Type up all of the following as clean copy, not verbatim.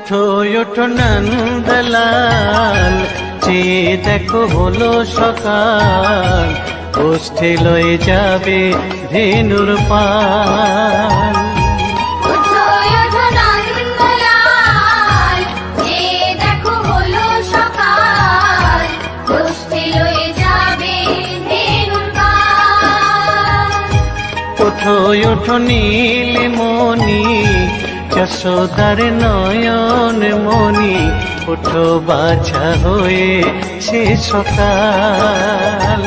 উঠো ওঠো নন্দলাল, চেয়ে দেখো হলো সকাল, গোষ্ঠী লয়ে যাবে ধেনুর পাল। ওঠো ওঠো নীলমণি, যশোদার নয়ন মণি, ওঠো বাছা হয়েছে সকাল।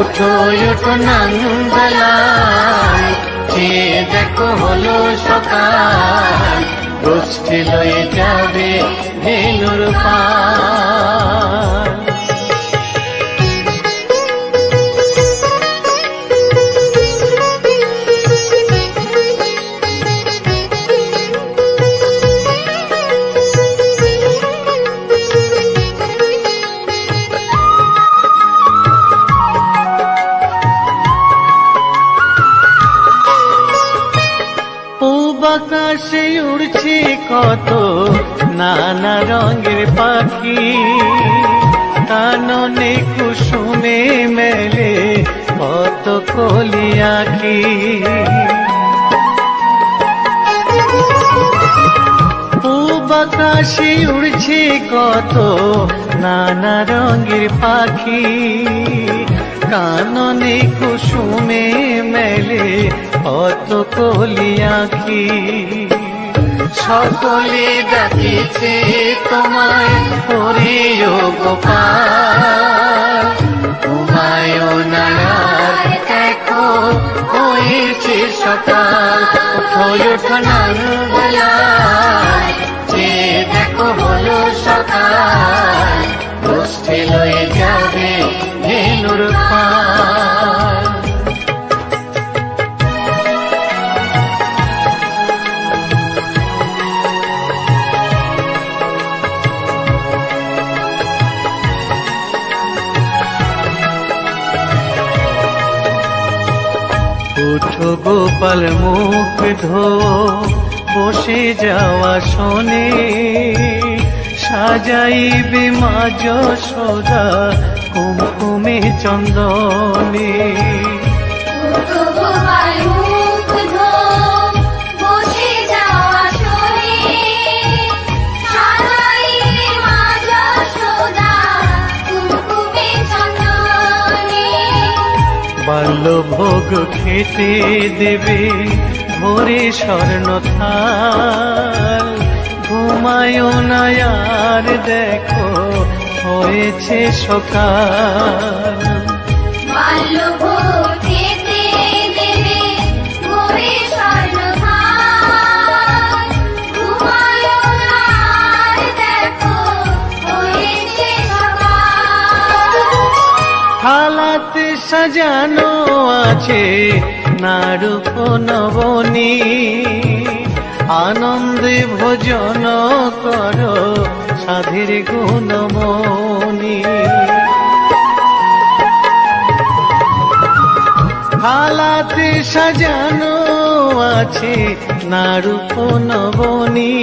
ওঠো ওঠো নন্দলাল, চেয়ে দেখো হলো সকাল, গোষ্ঠী লয়ে যাবে ধেনুর পাল। আকাশে উড়ছে কত নানা রঙের পাখি, কাননে কুসুমে মেলে কত কলি আঁখি। পূব আকাশে উড়ছে কত নানা রঙের পাখি, কাননে কুসুমে মেলে কত কলি আঁখি। সকলে ডাকিছে তোমায় হরিও গোপাল, ঘুমায়ও না দেখো হয়েছে সকাল। ওঠো ওঠো নন্দলাল, চেয়ে দেখো হলো সকাল, গোষ্ঠী লয়ে যাবে ধেনুর পাল। উঠো গোপাল মুখ ধো, বসে যাওয়া শোনে, সাজাইবে মা যশোদা কুমকুমে চন্দনে। বাল্যভোগ খেতে দেবে ভোরে স্বর্ণ থাল, ঘুমায়ও না আর দেখো হয়েছে সকাল। বাল্যভোগ খেতে দেবে ভোরে স্বর্ণ থাল, ঘুমায়ও না আর দেখো হয়েছে সকাল। থালাতে সাজানো আছে নারূপ নবনী, আনন্দে ভোজন করো সাধের গুণমণি। থালাতে সাজানো আছে নারূপ নবনী,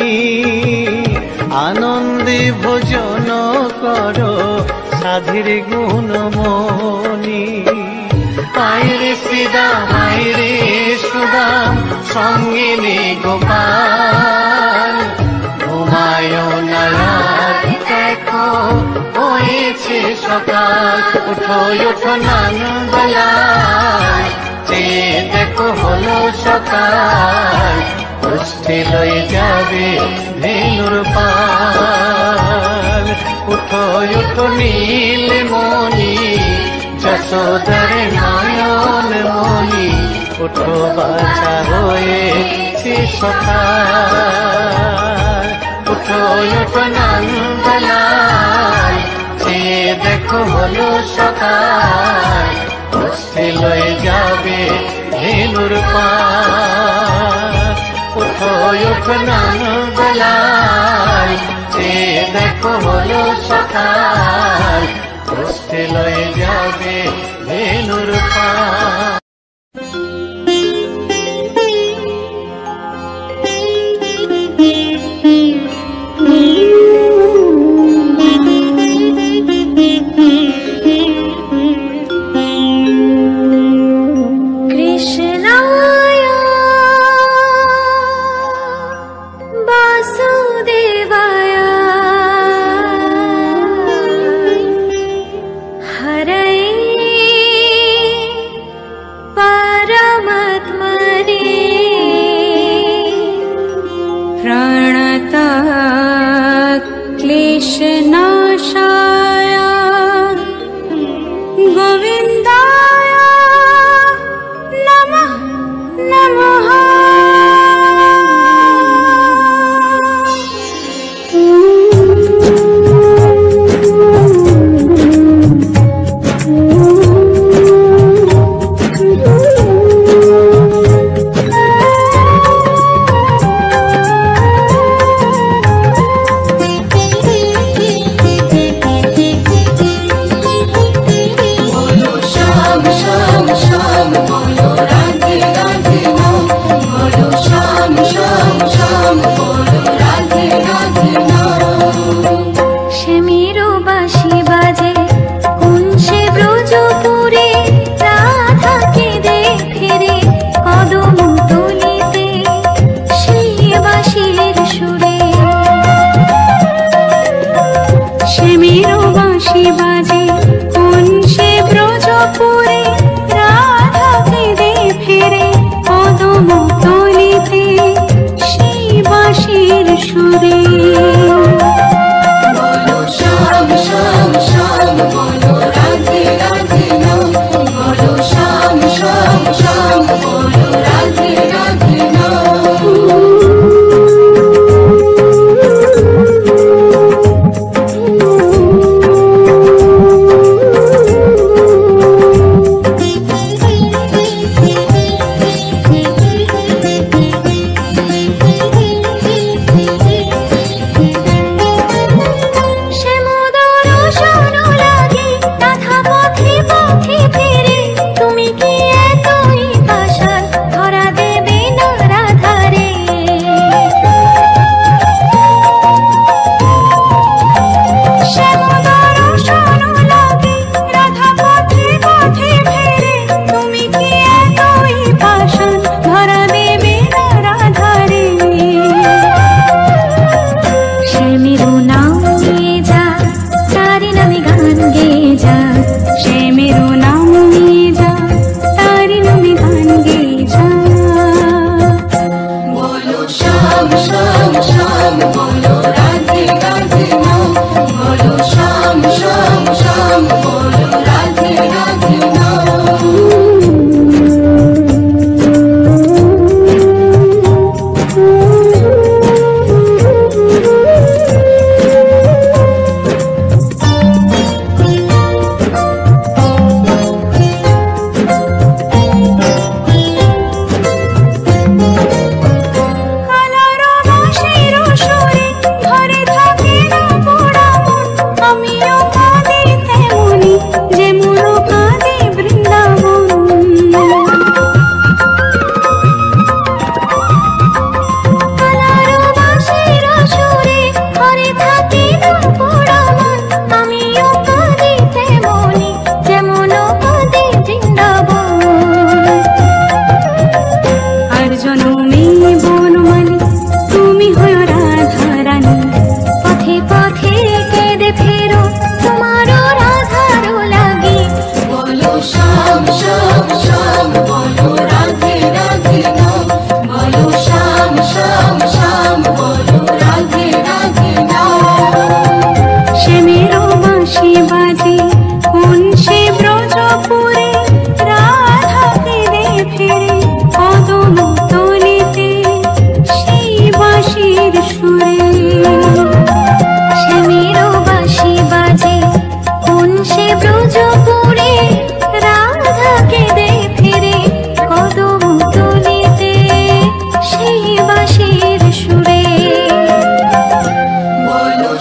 আনন্দে ভোজন করো সাধের গুণমণি। আইরে শ্রীদাম আইরে সুদাম, সঙ্গে নে গোপাল, ঘুমায়ও না দেখো হয়েছে সকাল। ওঠো ওঠো নন্দলাল, চেয়ে দেখো হলো সকাল, গোষ্ঠী লয়ে যাবে ধেনুর পাল। উঠো ওঠো নীলমণি, যশোদার নয়ন মণি, ওঠো বাছা হয়েছে সকাল। উঠো ওঠো নন্দলাল, চেয়ে দেখো হলো সকাল, গোষ্ঠী লয়ে যাবে ধেনুর পাল। ওঠো ওঠো নন্দলাল, চেয়ে দেখো হলো সকাল, হস্তে লয়ে যাবে ধেনুর পাল।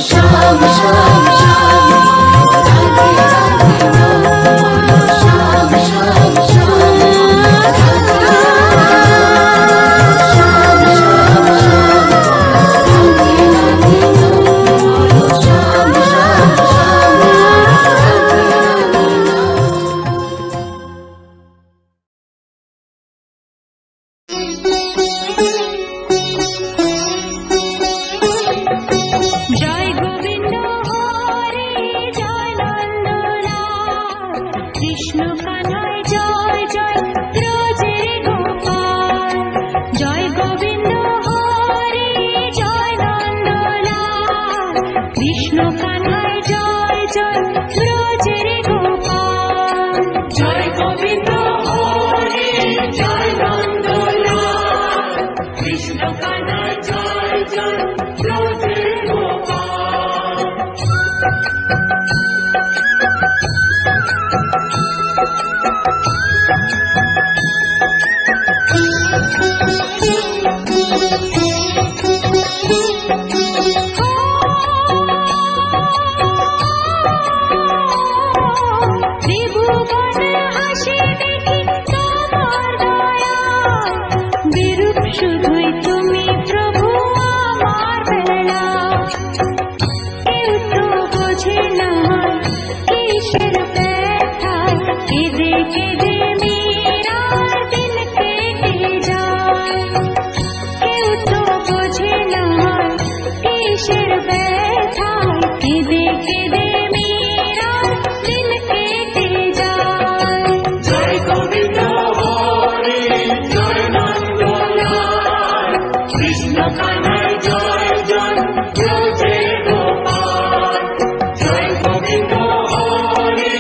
শ্যাম শ্যাম কিসের ব্যথায় কেঁদে কেঁদে মেয়েরা দিন কেটে যায়। কেউ তো বোঝে না কিসের ব্যথায় কেঁদে কেঁদে মেয়েরা দিন কেটে যায়। জয় গোবিন্দ হরি জয় নন্দলাল কৃষ্ণ কানাই জয় জয় জয় গোপাল। জয় গোবিন্দ হরি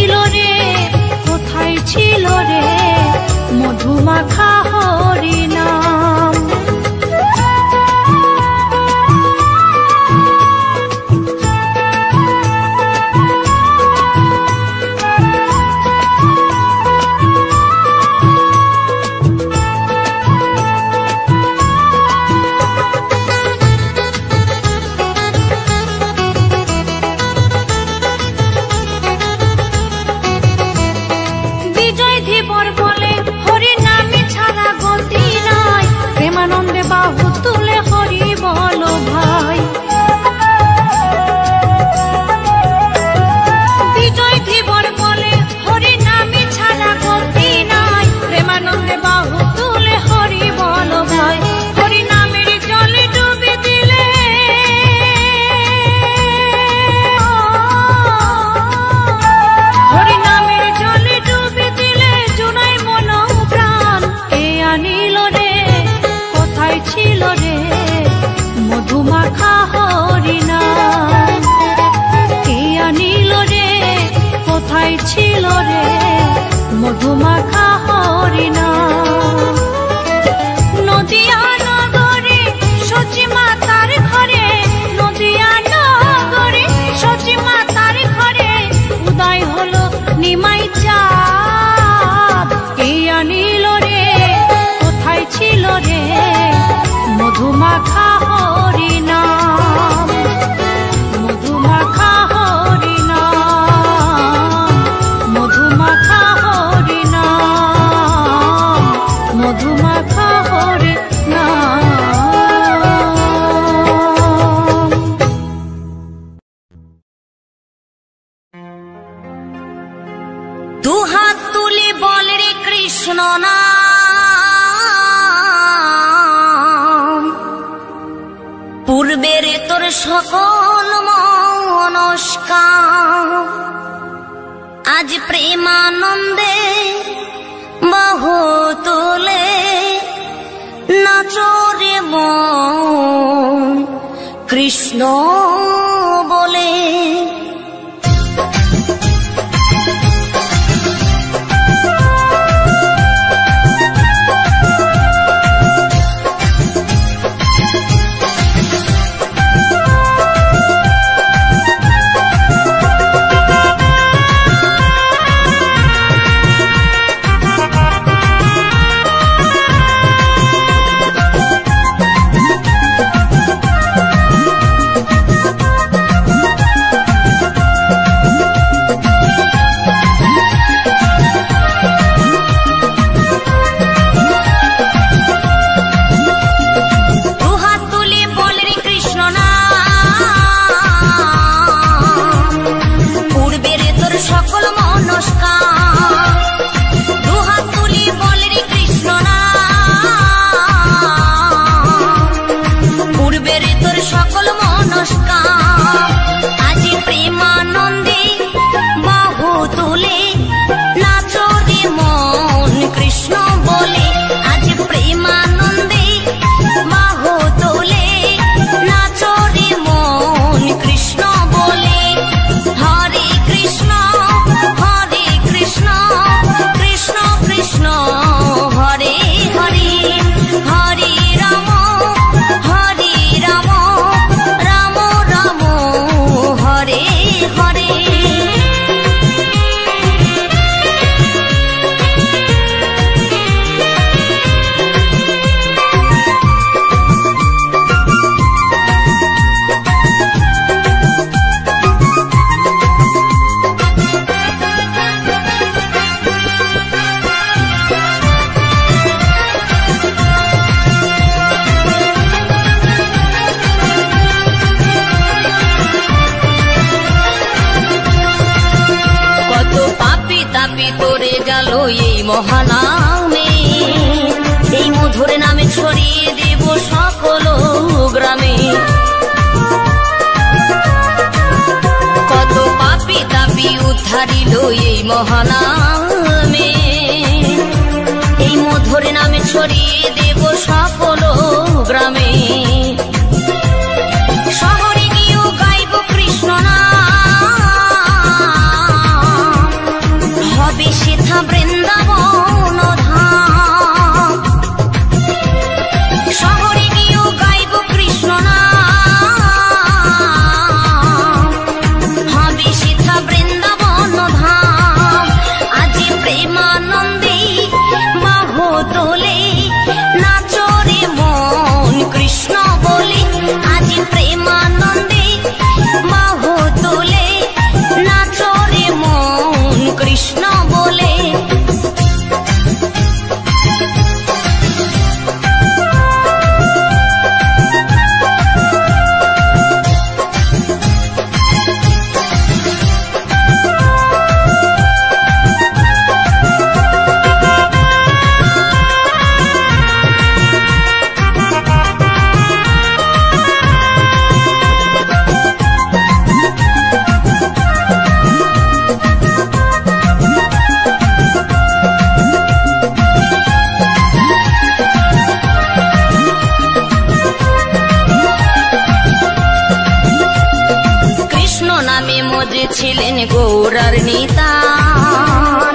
ছিল রে, কোথায় ছিল রে মধুমাখা হরিনাম। প্রেমানন্দে বাহু তুলে হরি বলো ভাই। বিজয় ধীবর বলে হরি নামে ছাড়া গতি নাই, প্রেমানন্দে বাহু তুলে হরি বলো ভাই। হরি নামের জলে ডুবে দিলে হরি নামের জলে ডুবে দিলে জুনাই মন প্রাণ। কে আনিল রে, কোথায় ছিল রে মধুমাখা হরিনাম। কে আনিল রে, কোথায় ছিল রে মধুমাখা হরিনাম। নদিয়া নগরে সচি মাতার ঘরে, নদিয়া নগরে সচি মাতার ঘরে উদয় হলো নিমাই চাঁদ। কে আনিল রে, কোথায় ছিল রে মধুমাখা হরিনাম। মধুমাখা হরিনাম, মধুমাখা হরিনাম, মধুমাখা হরিনাম। দুহাত তুলে বল রে কৃষ্ণ না, পূর্বের তোর সকল মনস্কার আজ প্রেমানন্দে বাহু তোলে নাচরে মন কৃষ্ণ বলে। এই মহানামে, এই মধুর নামে ছড়িয়ে দেব সকল গ্রামে। কত পাপী তাপী উদ্ধারিল এই মহানামে, এই মধুর নামে ছড়িয়ে দেব সকল গ্রামে। শহরে গিয়েও গাইব কৃষ্ণ নাম, সিথা বৃন্দাবন ধাম। শহরে গিয়েও গাইব কৃষ্ণ নাম, হবে সিথা বৃন্দাবন ধাম। আজি প্রেমানন্দে বাহু তোলে, নাচরে মন কৃষ্ণ বলে। আজি প্রেমানন্দে বাহু তোলে, নাচরে মন কৃষ্ণ বলে। ছিলেন গৌরার নিতান,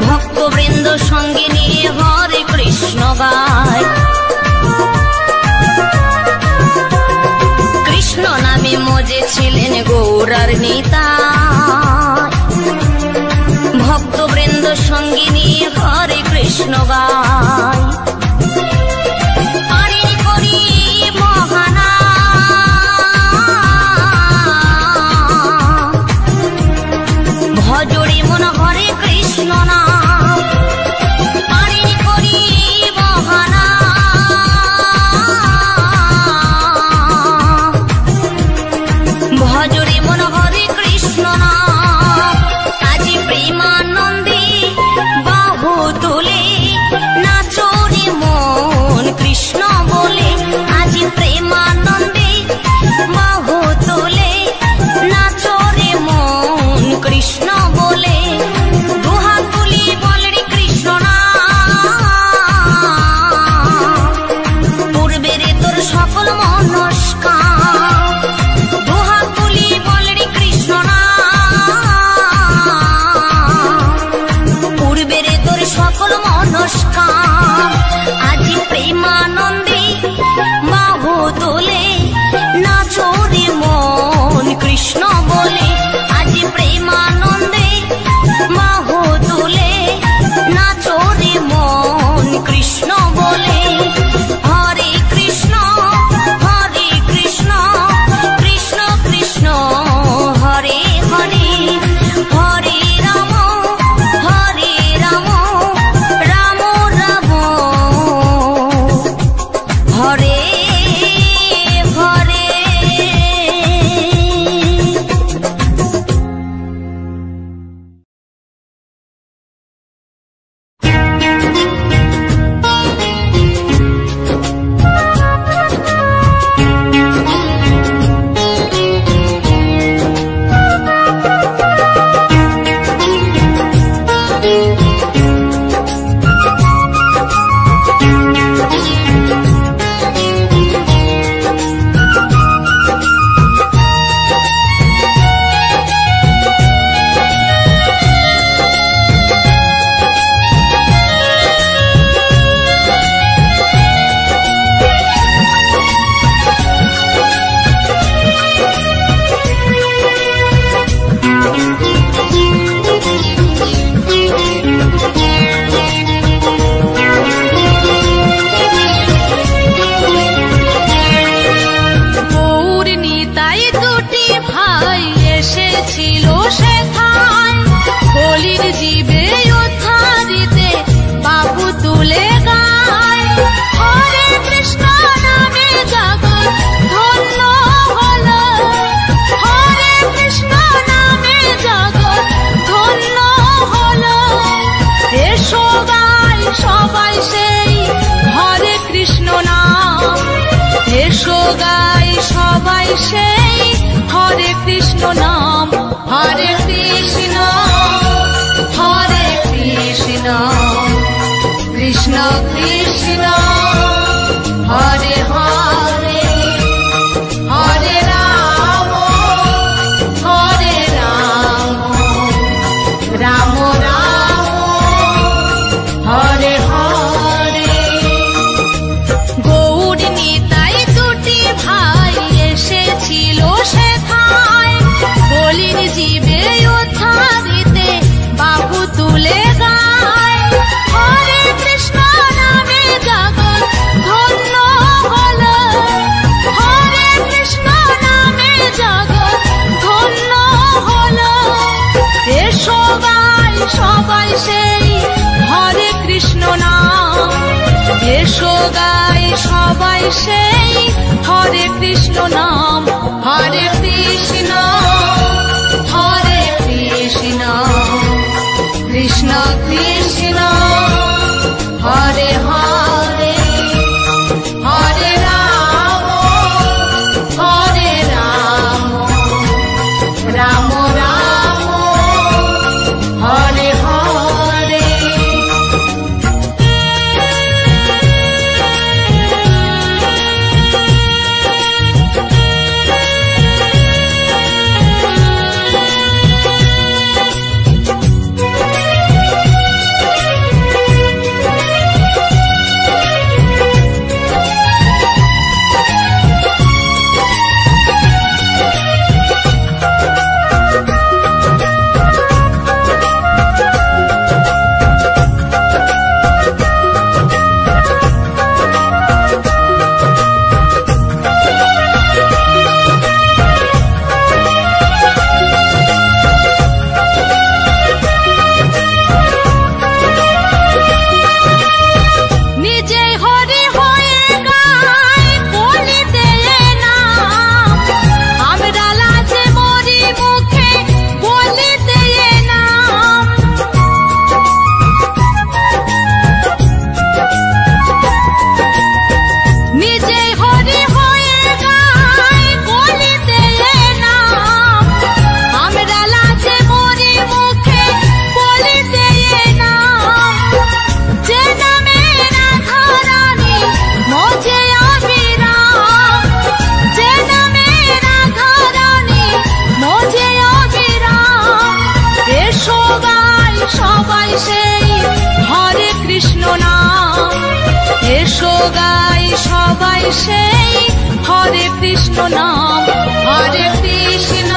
ভক্তবৃন্দ সঙ্গে নিয়ে হরে কৃষ্ণ গায়। কৃষ্ণ নামে মজে ছিলেন গৌরার নিতান, ভক্তবৃন্দ সঙ্গে নিয়ে হরে কৃষ্ণ গায়। ভজরে মন হরে কৃষ্ণ নাম, পারিনি করি বহানা। ভজরে মন হরে কৃষ্ণ নাম, আজি প্রেমানন্দে বাহু তোলে, নাচরে মন কৃষ্ণ বলে। আজি প্রেমানন্দে বাহু তোলে, নাচরে মন কৃষ্ণ বলে। দুহাত তুলি বল রে কৃষ্ণ সেই হরে কৃষ্ণ নাম। হরে কৃষ্ণ হরে কৃষ্ণ কৃষ্ণ কৃষ্ণ হরে হরে হরে রাম রাম রাম হরে হরে। সবাই সেই হরে কৃষ্ণ নাম। এসো গাই সবাই সেই হরে কৃষ্ণ নাম। হরে কৃষ্ণ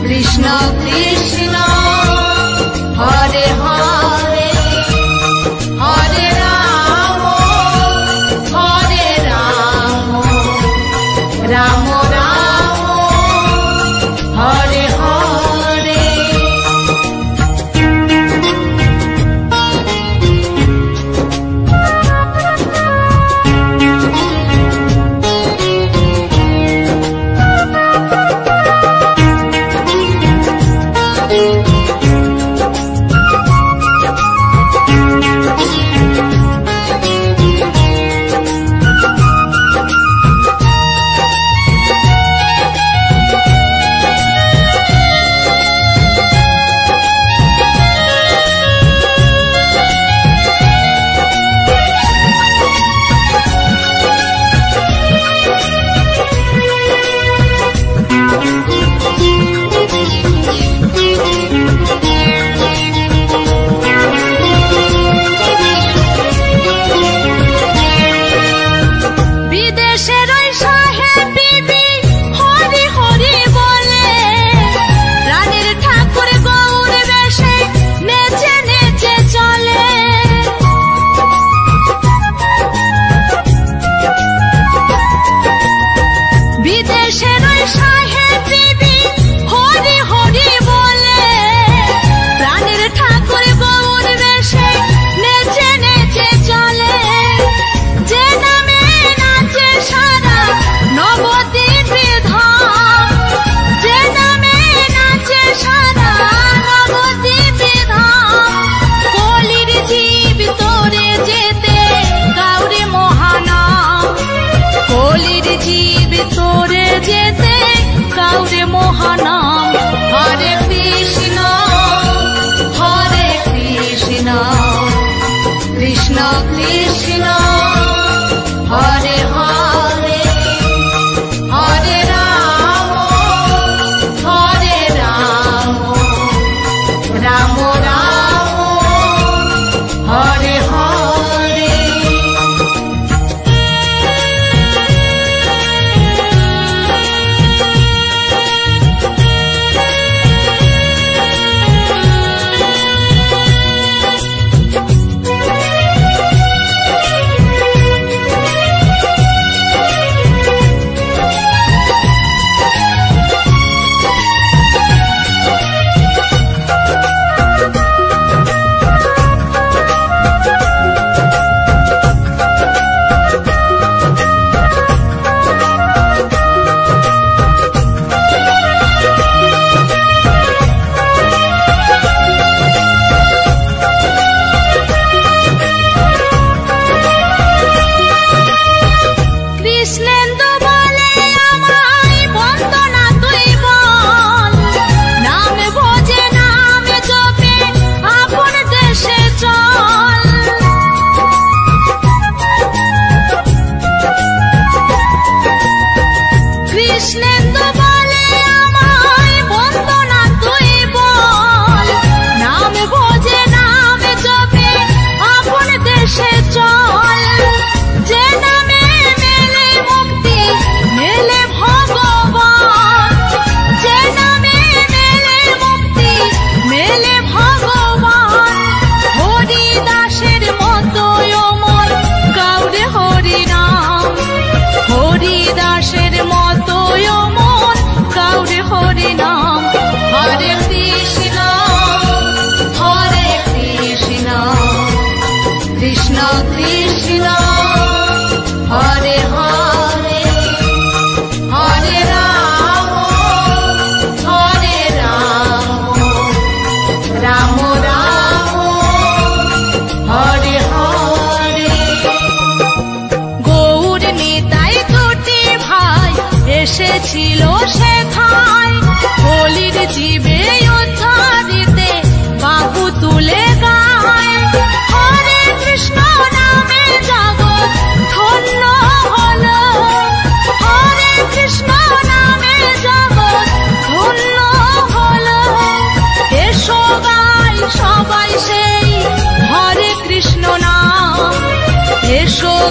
কৃষ্ণ কৃষ্ণ হরে হরে হরে রাম রাম রাম হরে হরে।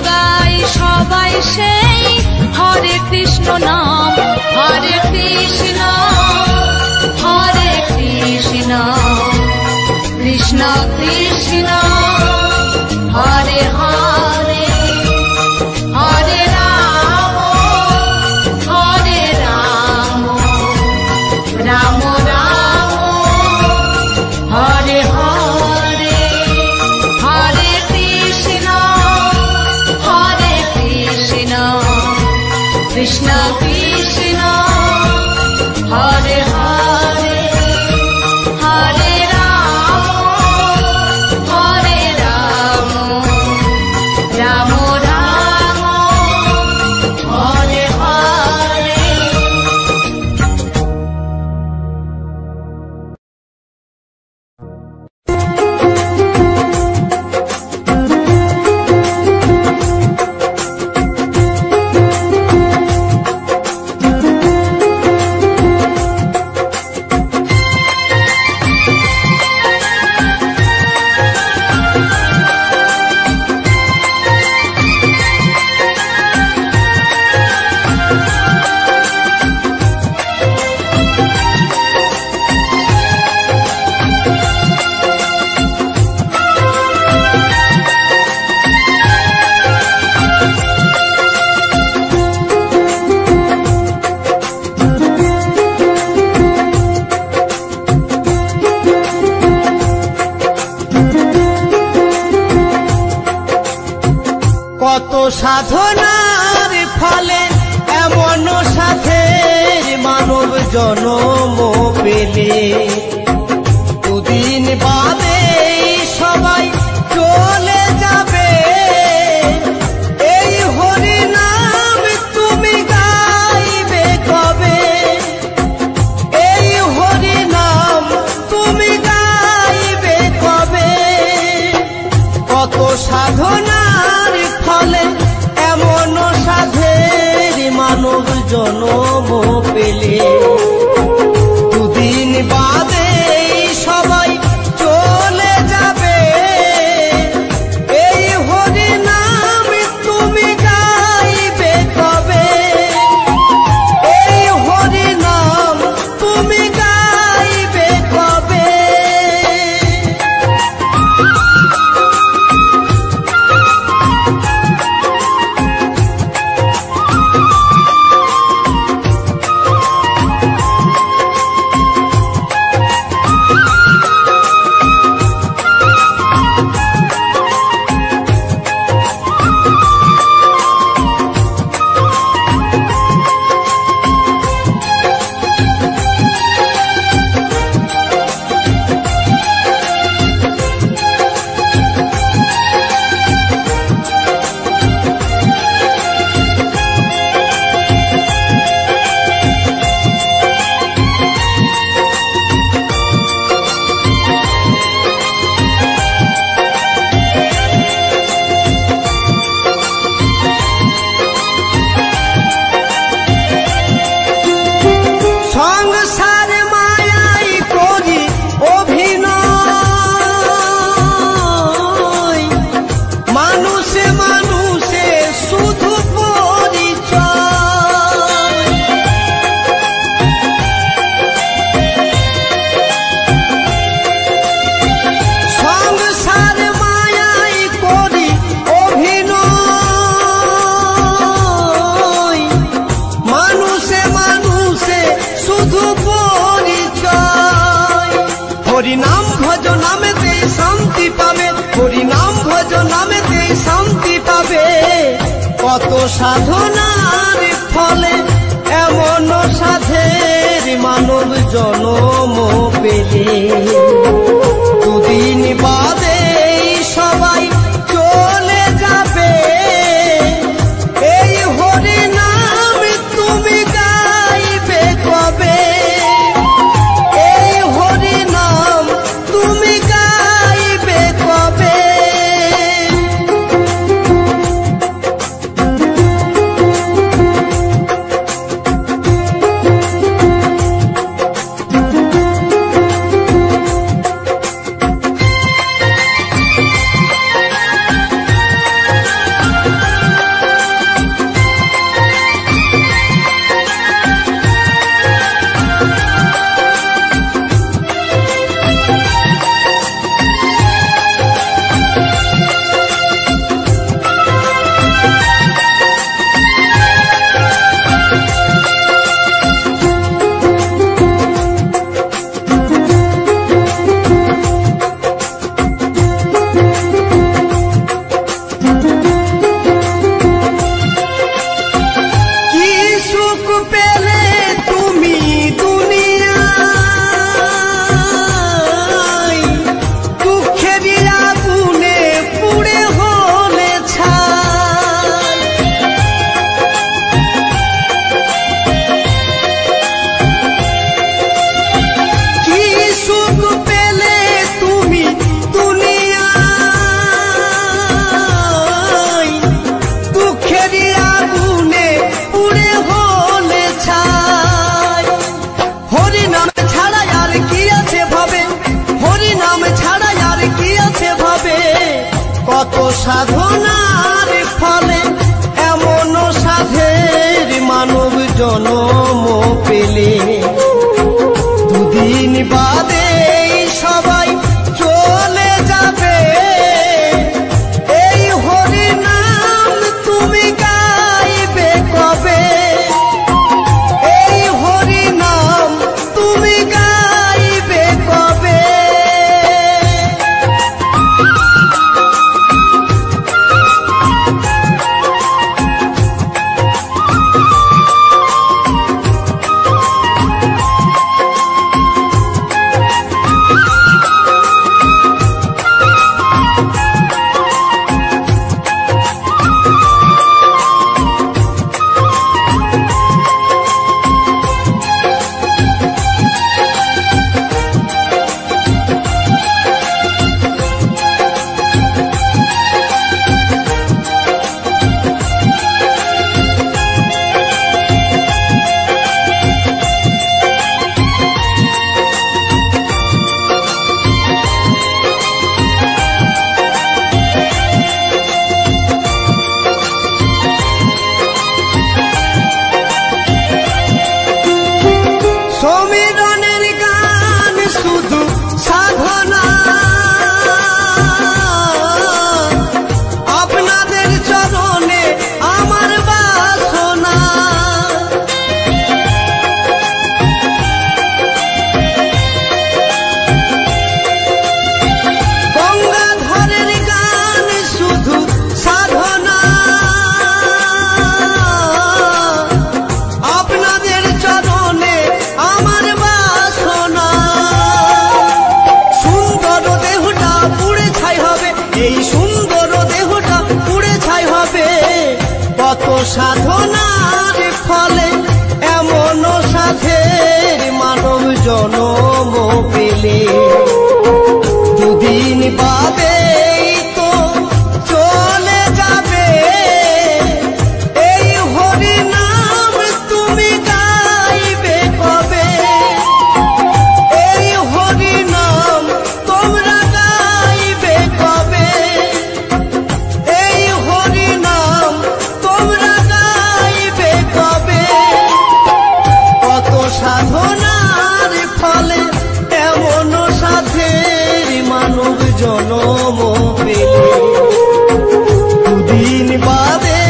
গাই সবাই সেই হরে কৃষ্ণ নাম, হরে কৃষ্ণ হরে কৃষ্ণ কৃষ্ণ কৃষ্ণ হরে হরে, হরে রাম রাম রাম হরে হরে, হরে কৃষ্ণ কৃষ্ণ কৃষ্ণ হরে হরে, হরে রাম রাম রাম হরে হরে। কত সাধনার ফলে এমন সাথের মানব জন্ম পেলে, দুদিন বাদে সবাই চলে যাবে। এই হরি নাম তুমি গাইবে কবে, এই হরি নাম তুমি গাইবে কবে। কত সাধনার ফলে এমন সাধের মানব জন্ম পেলে, দুদিন বাদে সবাই চলে যাবে। এই হরি নাম তুমি গাইবে কবে, এই হরি নাম তুমি গাইবে কবে। হরিনাম ভজ নামেতে শান্তি পাবে, হরিনাম ভজ নামেতে শান্তি পাবে। কত সাধনার ফলে এমন সাধের মানব জন্ম পেলে, দুদিন বাদে সবাই চলে যাবে। এই হরি নাম তুমি গাইবে কবে, এই হরি নাম তুমি গাইবে কবে। সাধনার ফলে এমন সাধের মানব জন্ম পেলে দুদিন বাদে সবাই চলে যাবে এই হরি নাম তুমি গাইবে কবে এই হরি নাম তুমি গাইবে কবে সমীরণের গান শুধু সাধনা আপনাদের চরণে আমার বাসনা গঙ্গাধরের গান শুধু সাধনা আপনাদের চরণে আমার বাসনা সুন্দর দেহটা পুড়ে ছাই হবে এই সুন্দর দেহটা পুড়ে ছাই হবে কত সাধনার ফলে এমন সাধের মানব জন্ম পেলে দুদিন বাদে তো চলে যাবে এই হরি নাম তুমি গাইবে কবে এই হরি নাম তোমরা গাইবে কবে এই হরি নাম তোমরা গাইবে কবে কত সাধনার ফলে এমন সাধের মানব জন্ম পেলে দুদিন বাদে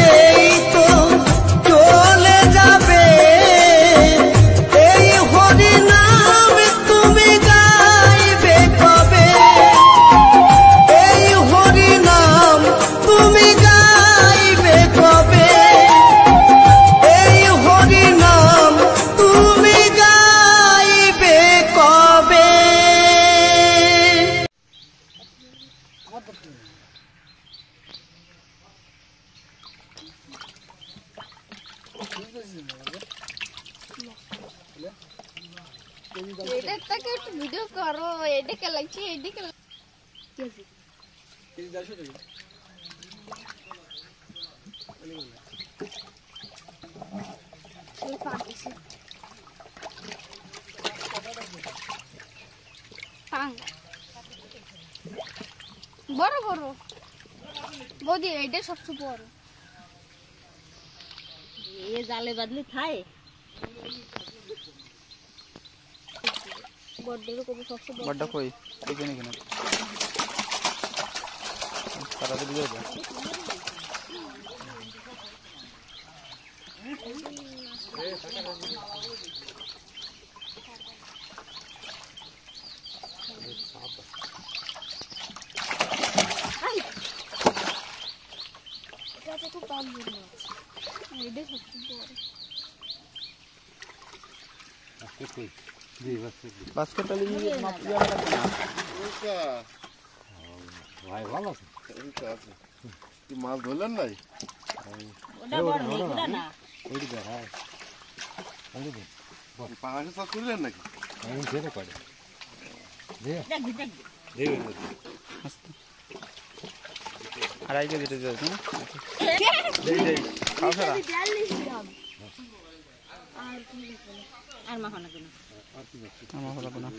তো চলে যাবে এই হরি নাম তুমি গাইবে কবে এই হরি নাম তুমি গাইবে কবে এই হরি নাম তুমি গাইবে কবে এটা থেকে একটু ভিডিও করো এদিকে লাগছে এদিকে বড় বড় বৌদি এটা সবচেয়ে বড় ये जाले बदली थाए বড় কবে সবচেয়ে বড় बड़ा कोई ठीक है नहीं ना सारा तो दिया এটা তো কম বড় এটা সবচেয়ে বড় बास्केट वाली माप दिया ভাই ভালো আছে কি মাছ ধরলেন নাই ওটা বড় নেই ওটা না ওইটি দেখায় পাঙাশে চাষ করলেন নাকি আমি ছেড়ে করে দেখ দেখ আড়াই কেজি দিতে যাচ্ছে না দেই দেই খাও সারা আর মাখো না কেন আমার হলো না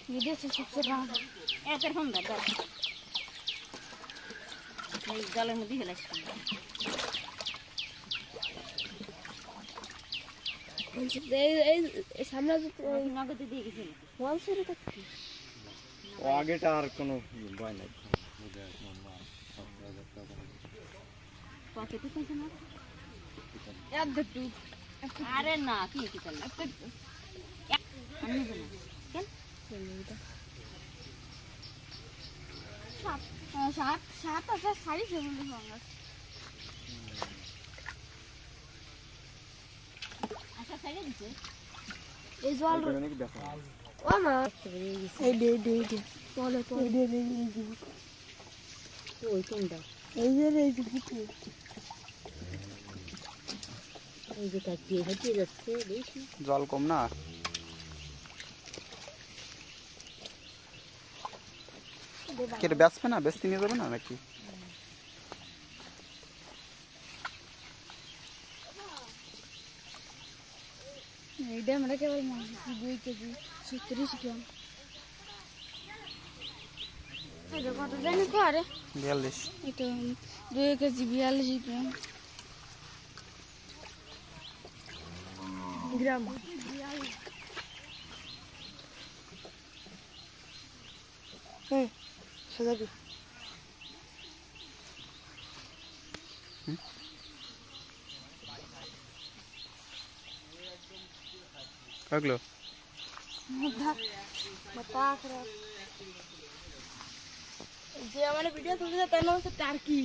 विदेशी सबसे राज একের ফোন দাও এই জলের মধ্যে ফেলাইছি এই সামনে নগদে দিয়ে গেছিল ওয়াল সেরে থাকি ও আগেটা আর কোনো ভয় নাই পকেটে পয়সা না এক দুটো আরে না কি কি চলে আমি নেব না কেন সাত সাত আছে সাড়ে সেগুলো সঙ্গে আচ্ছা সাইডে দিছে এই জল নাকি দেখো ও মা এই দে বলে তো এই দে ওই কোনটা এই যে এই যে এই যে কাটিয়ে হেঁটে যাচ্ছে দেখি জল কম না কেটে বেচবে না বেচতে নিয়ে যাবে না নাকি এইটা আমরা কেবল 2 কেজি 36 গ্রাম এটা কত জানি করে 42 এটা 2 কেজি 42 গ্রাম গ্রাম হ্যাঁ সাজাবি কাগলো মাথা খারাপ যে আমার ভিডিও তুলছে তার নাম হচ্ছে টার্কি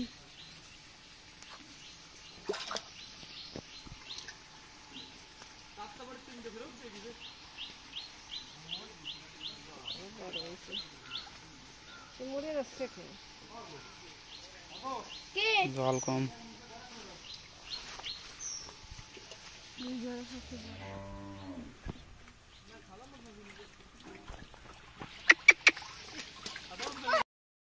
জল কম